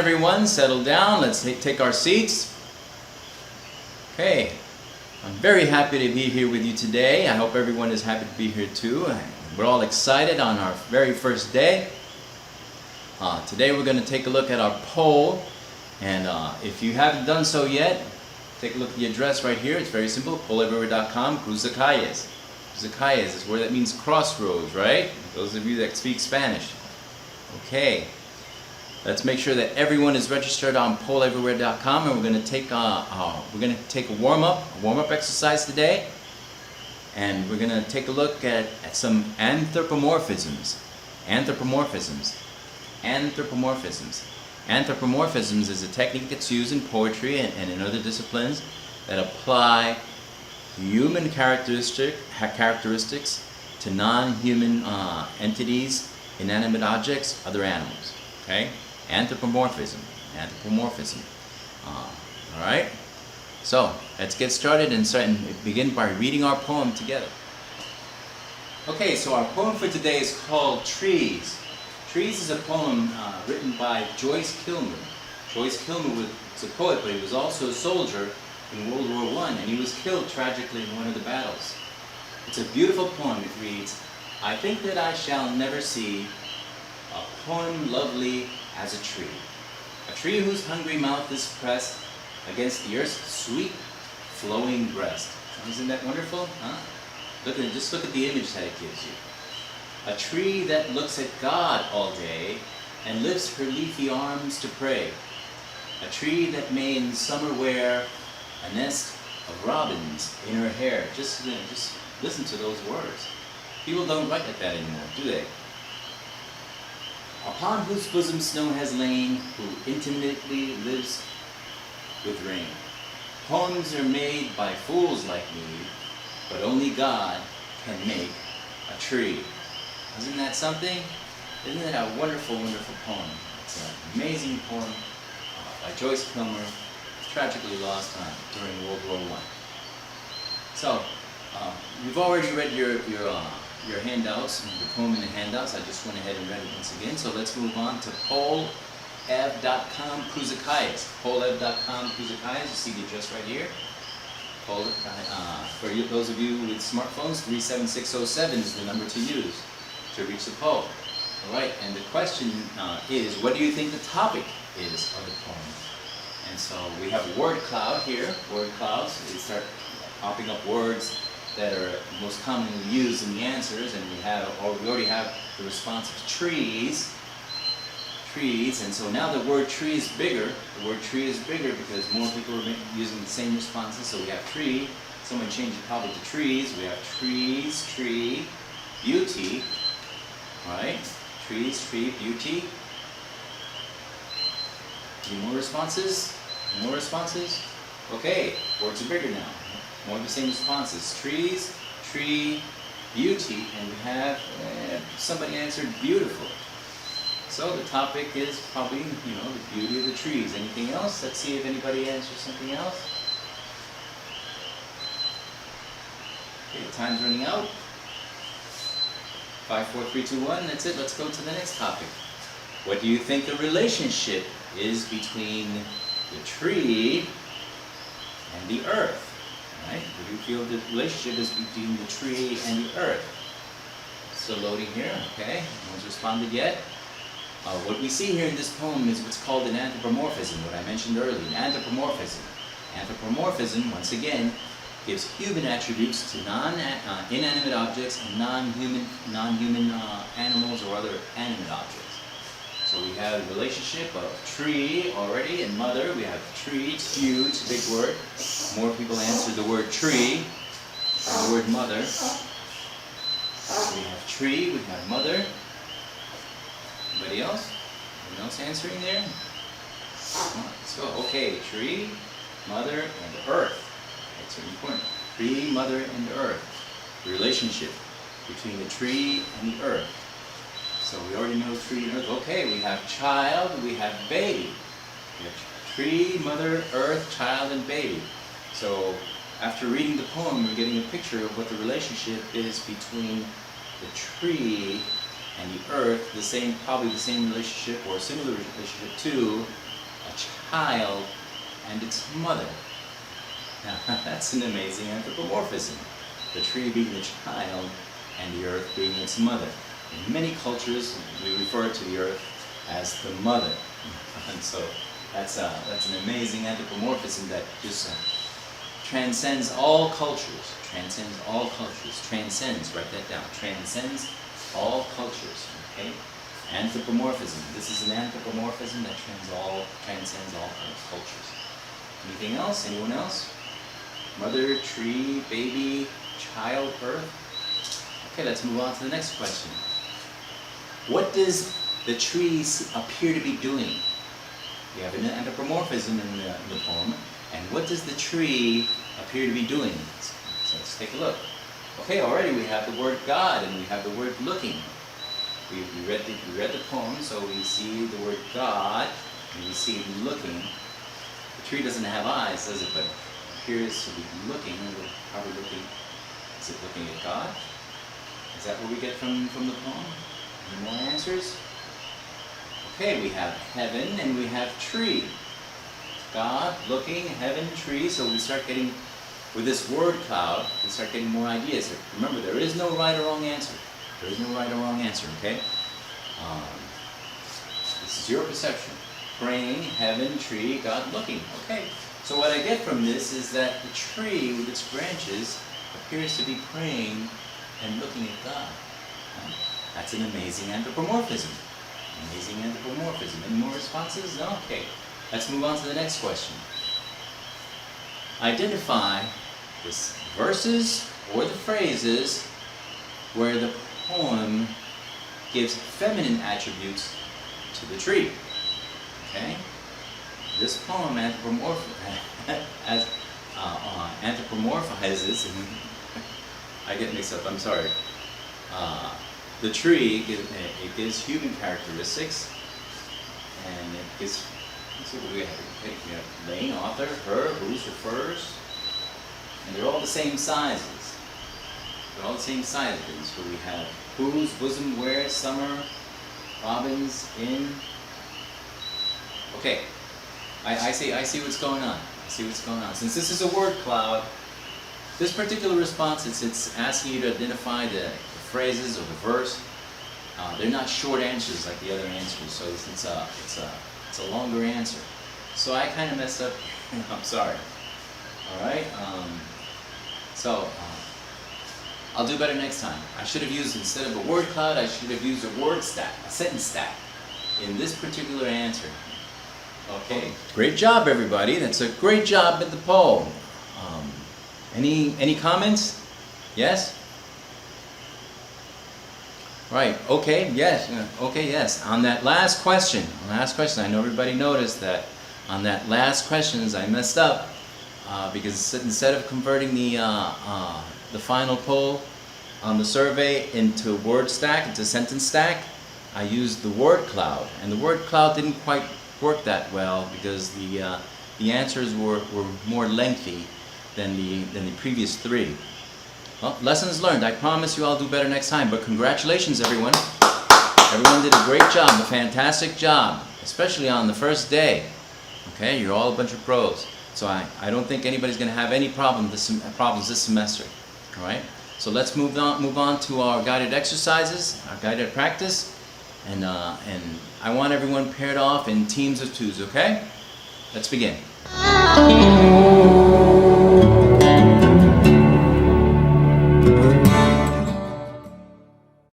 everyone, settle down. Let's take our seats. Okay, I'm very happy to be here with you today. I hope everyone is happy to be here too. We're all excited on our very first day. Today we're going to take a look at our poll, and if you haven't done so yet, take a look at the address right here. It's very simple, poleverywhere.com, Cruz de Calles. Cruz de Calles is where that means crossroads, right? Those of you that speak Spanish. Okay, let's make sure that everyone is registered on poleverywhere.com, and we're going to take a warm-up exercise today, and we're going to take a look at some anthropomorphisms. Anthropomorphisms is a technique that's used in poetry and in other disciplines that apply human characteristics to non-human entities, inanimate objects, other animals. Okay? Anthropomorphism. All right? So, let's get started and begin by reading our poem together. Okay, so our poem for today is called Trees. Trees is a poem written by Joyce Kilmer. Joyce Kilmer was a poet, but he was also a soldier in World War I, and he was killed tragically in one of the battles. It's a beautiful poem. It reads, "I think that I shall never see a poem lovely as a tree whose hungry mouth is pressed against the earth's sweet, flowing breast." Isn't that wonderful? Huh? Just look at the image that it gives you. A tree that looks at God all day and lifts her leafy arms to pray. A tree that may in summer wear a nest of robins in her hair. Just listen to those words. People don't write like that anymore, do they? Upon whose bosom snow has lain, who intimately lives with rain. Poems are made by fools like me, but only God can make a tree. Isn't that something? Isn't that a wonderful, wonderful poem? It's an amazing poem by Joyce Kilmer, tragically lost during World War I. So, you've already read your handouts, the poem in the handouts. I just went ahead and read it once again. So let's move on to polev.com, Cruz de Calles. Polev.com, Cruz de Calles. You see the address right here. For those of you with smartphones, 37607 is the number to use to reach the poll. All right, and the question is, what do you think the topic is of the poem? And so we have a word cloud here, word clouds. They start popping up words that are most commonly used in the answers, and we already have the response of trees, and so now the word tree is bigger. The word tree is bigger because more people are using the same responses. So we have tree. Someone changed it probably to trees. We have trees, tree, beauty. Right? Trees, tree, beauty. Any more responses? More responses? Okay, words are bigger now. More of the same responses. Trees, tree, beauty, and we have somebody answered beautiful. So the topic is probably, the beauty of the trees. Anything else? Let's see if anybody answers something else. Okay, time's running out. 5, 4, 3, 2, 1. That's it. Let's go to the next topic. What do you think the relationship is between the tree and the earth? Right? What do you feel the relationship is between the tree and the earth? Still loading here. Okay. No one's responded yet. What we see here in this poem is what's called an anthropomorphism, what I mentioned earlier, an anthropomorphism. Anthropomorphism, once again, gives human attributes to inanimate objects and non-human animals or other animate objects. So we have the relationship of tree already and mother. We have tree, it's huge, big word. More people answered the word tree than the word mother. So we have tree, we have mother. Anybody else? Anyone else answering there? Let's go. Okay, tree, mother, and earth. That's very important. Tree, mother, and earth. The relationship between the tree and the earth. So we already know tree and earth. Okay, we have child, we have baby. We have tree, mother, earth, child, and baby. So after reading the poem, we're getting a picture of what the relationship is between the tree and the earth, probably the same relationship or a similar relationship to child and its mother. Now, that's an amazing anthropomorphism. The tree being the child and the earth being its mother. In many cultures, we refer to the earth as the mother. And so that's an amazing anthropomorphism that just transcends all cultures. Transcends all cultures. Transcends, write that down. Transcends all cultures. Okay? Anthropomorphism. This is an anthropomorphism that transcends all cultures. Anything else? Anyone else? Mother, tree, baby, child, earth. Okay, let's move on to the next question. What does the tree appear to be doing? We have an anthropomorphism in the poem. And what does the tree appear to be doing? So let's take a look. Okay, already we have the word God and we have the word looking. We read the poem, so we see the word God and we see looking. The tree doesn't have eyes, does it? But it appears to be looking. Are we looking? Is it looking at God? Is that what we get from the poem? Any more answers? Okay, we have heaven and we have tree. God, looking, heaven, tree. So we start getting, with this word cloud, we start getting more ideas. Remember, there is no right or wrong answer. There is no right or wrong answer, okay? This is your perception. Praying, heaven, tree, God, looking. Okay, so what I get from this is that the tree with its branches appears to be praying and looking at God. That's an amazing anthropomorphism. Amazing anthropomorphism. Any more responses? No? Okay. Let's move on to the next question. Identify the verses or the phrases where the poem gives feminine attributes to the tree. Okay? This poem anthropomorphizes, I get mixed up, I'm sorry. The tree, it gives human characteristics, and it gives, let's see what we have. We have Lane, author, her, whose, refers, and they're all the same sizes. They're all the same sizes. So we have whose, bosom, where, summer, robins, in. Okay, I see what's going on. I see what's going on. Since this is a word cloud, this particular response, it's asking you to identify the phrases or the verse. They're not short answers like the other answers, so it's a longer answer. So I kind of messed up. I'm sorry. All right. I'll do better next time. I should have used, instead of a word cloud, I should have used a word stack, a sentence stack, in this particular answer. Okay. Great job, everybody. That's a great job at the poem. Any comments? Yes? Right. Okay. Yes. Okay. Yes. On that last question, I know everybody noticed that on that last questions I messed up because instead of converting the final poll on the survey into word stack, into sentence stack, I used the word cloud, and the word cloud didn't quite work that well because the answers were more lengthy than the previous three. Well, lessons learned. I promise you I'll do better next time, but congratulations everyone. Everyone did a great job, a fantastic job, especially on the first day. Okay, you're all a bunch of pros. So I don't think anybody's going to have any problems this semester. All right, so let's move on to our guided exercises, our guided practice, and I want everyone paired off in teams of twos. Okay, let's begin.